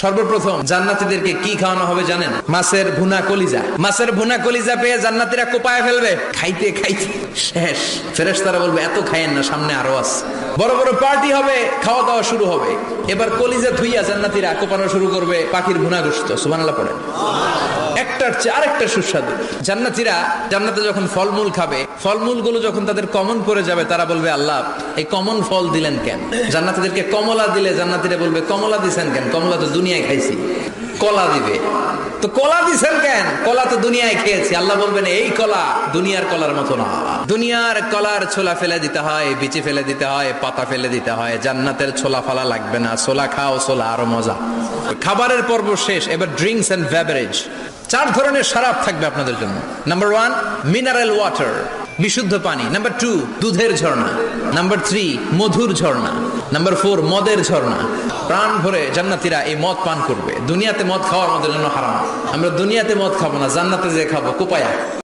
সর্বপ্রথম জান্নাতীদেরকে কি খাওয়ানো হবে জানেন? মাছের ভুনা কলিজা। মাছের ভুনা কলিজা পেয়ে জান্নাতীরা কোপায় ফেলবে, খাইতে খাইতে শেষ। ফেরেশতারা বলবে এত খাইয়েন না, সামনে আরো আছে। বড় বড় পার্টি হবে, খাওয়া দাওয়া শুরু হবে। এবার কলিজা ধুইয়া জান্নাতীরা কোপানো শুরু করবে পাখির ভুনা গোশত। সুবহানাল্লাহ পড়ে। একটার চেয়ে আরেকটা সুস্বাদু। জান্নাতীরা জান্নাতে যখন ফলমূল খাবে, ফলমূলগুলো যখন তাদের কমন পড়ে যাবে, তারা বলবে আল্লাহ এই কমন ফল দিলেন কেন? জান্নাতীদেরকে কমলা দিলে জান্নাতীরা বলবে কমলা দিছেন কেন? কমলা তো দুনিয়ায় খাইছি। কলা দিবে, তো কলা দিছেন কেন? কলা তো দুনিয়ায় খেয়েছি। আল্লাহ বলবেন এই কলা দুনিয়ার কলার মতো না। দুনিয়ার কলার ছোলা ফেলে দিতে হয়, বিচি ফেলে দিতে হয়, পাতা ফেলে দিতে হয়। জান্নাতের ছোলা ফালা লাগবে না। ছোলা খাও, ছোলা আরো মজা। খাবারের পর্ব শেষ, এবার ড্রিঙ্কস এন্ড বেভারেজ। 4 ধরনের শরাব থাকবে আপনাদের জন্য। নাম্বার 1 মিনারেল ওয়াটার, বিশুদ্ধ পানি। নাম্বার 2 দুধের ঝর্ণা। নাম্বার 3 মধুর ঝর্ণা। নাম্বার 4 মদের ঝর্ণা। প্রাণ ভরে জান্নাতীরা এই মদ পান করবে। দুনিয়াতে মদ খাওয়া আমাদের জন্য হারাম। আমরা দুনিয়াতে মদ খাবো না, জান্নাতে যে খাবো কোপায়া।